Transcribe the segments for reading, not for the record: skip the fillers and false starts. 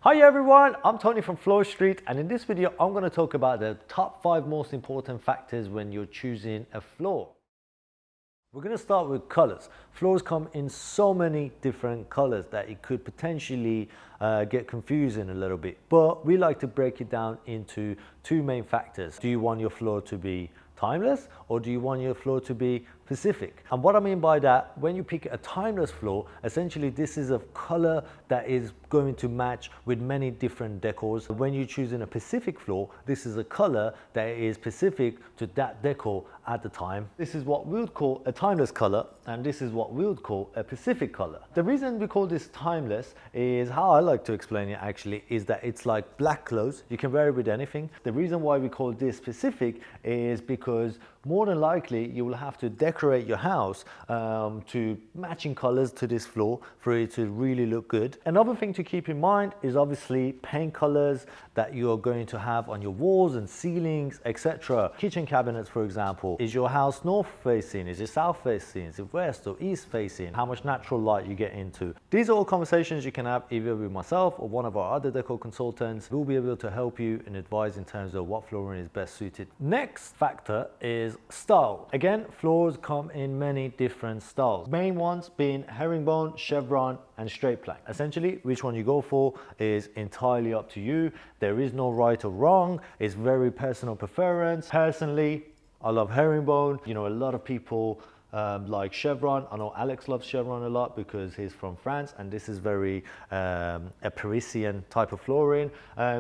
Hi everyone, I'm Tony from Floor Street, and in this video I'm going to talk about the top 5 most important factors when you're choosing a floor. We're going to start with colors. Floors come in so many different colors that it could potentially get confusing a little bit, but we like to break it down into 2 main factors. Do you want your floor to be timeless, or do you want your floor to be specific? And what I mean by that, when you pick a timeless floor, essentially this is a color that is going to match with many different decors. When you're choosing a specific floor, this is a color that is specific to that decor at the time. This is what we would call a timeless color, and this is what we would call a specific color. The reason we call this timeless is, how I like to explain it actually, is that it's like black clothes. You can wear it with anything. The reason why we call this specific is because more than likely you will have to decorate your house to matching colors to this floor for it to really look good. Another thing to keep in mind is obviously paint colors that you're going to have on your walls and ceilings, etc. Kitchen cabinets, for example. Is your house north facing? Is it south facing? Is it west or east facing? How much natural light you get into? These are all conversations you can have either with myself or one of our other decor consultants. We'll be able to help you and advise in terms of what flooring is best suited. Next factor is style. Again, floors come in many different styles. Main ones being herringbone, chevron, and straight plank. Essentially, which one you go for is entirely up to you. There is no right or wrong. It's very personal preference. Personally, I love herringbone. You know, a lot of people like chevron. I know Alex loves chevron a lot because he's from France, and this is very a Parisian type of flooring.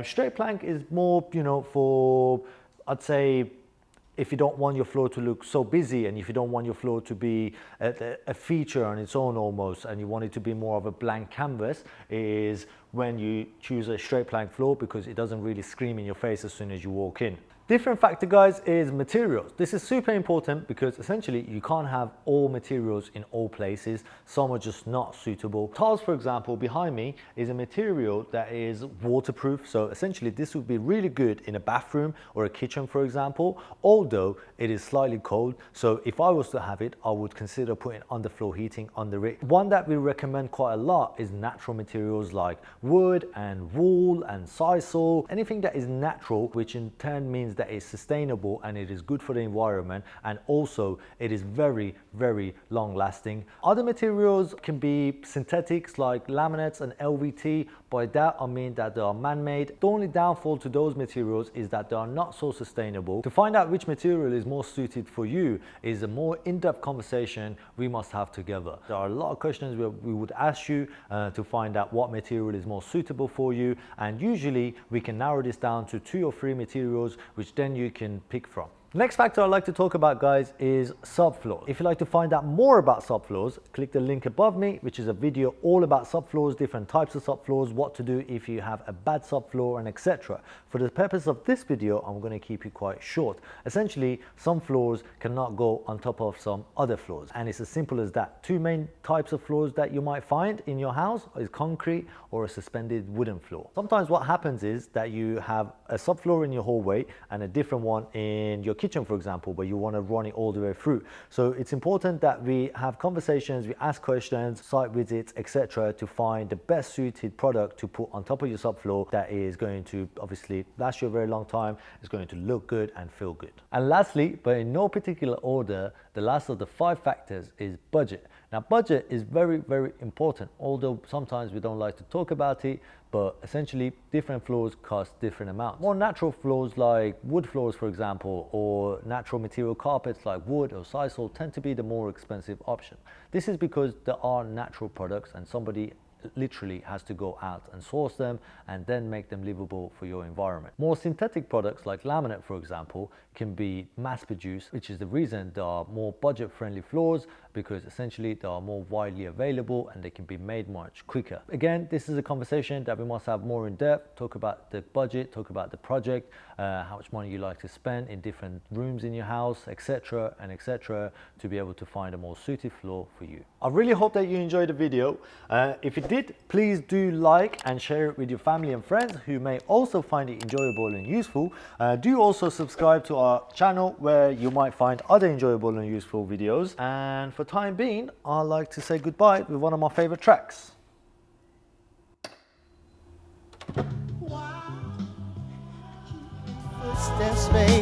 Straight plank is more, you know, for, I'd say, if you don't want your floor to look so busy, and if you don't want your floor to be a feature on its own almost, and you want it to be more of a blank canvas, is when you choose a straight plank floor, because it doesn't really scream in your face as soon as you walk in. Different factor, guys, is materials. This is super important because essentially you can't have all materials in all places. Some are just not suitable. Tiles, for example, behind me is a material that is waterproof. So essentially this would be really good in a bathroom or a kitchen, for example, although it is slightly cold. So if I was to have it, I would consider putting underfloor heating under it. One that we recommend quite a lot is natural materials like wood and wool and sisal, anything that is natural, which in turn means that is sustainable and it is good for the environment, and also it is very, very long lasting. Other materials can be synthetics like laminates and LVT. By that I mean that they are man-made. The only downfall to those materials is that they are not so sustainable. To find out which material is more suited for you is a more in-depth conversation we must have together. There are a lot of questions we would ask you to find out what material is more suitable for you, and usually we can narrow this down to 2 or 3 materials which then you can pick from. Next factor I'd like to talk about, guys, is subfloors. If you'd like to find out more about subfloors, click the link above me, which is a video all about subfloors, different types of subfloors, what to do if you have a bad subfloor, and etc. For the purpose of this video, I'm going to keep it quite short. Essentially, some floors cannot go on top of some other floors, and it's as simple as that. 2 main types of floors that you might find in your house is concrete or a suspended wooden floor. Sometimes what happens is that you have a subfloor in your hallway and a different one in your kitchen, for example, but you want to run it all the way through. So it's important that we have conversations, we ask questions, site visits, etc., to find the best suited product to put on top of your subfloor that is going to obviously last you a very long time, is going to look good and feel good. And lastly, but in no particular order, the last of the 5 factors is budget. Now, budget is very, very important, although sometimes we don't like to talk about it, but essentially different floors cost different amounts. More natural floors like wood floors, for example, or natural material carpets like wood or sisal tend to be the more expensive option. This is because there are natural products and somebody literally has to go out and source them and then make them livable for your environment. More synthetic products like laminate, for example, can be mass produced, which is the reason there are more budget friendly floors, because essentially they are more widely available and they can be made much quicker. Again, this is a conversation that we must have more in depth, talk about the budget, talk about the project, how much money you like to spend in different rooms in your house, etc. and etc., to be able to find a more suited floor for you. I really hope that you enjoyed the video. If you did, please do like and share it with your family and friends who may also find it enjoyable and useful. Do also subscribe to our channel where you might find other enjoyable and useful videos. And for time being, I'd like to say goodbye with one of my favorite tracks. their space.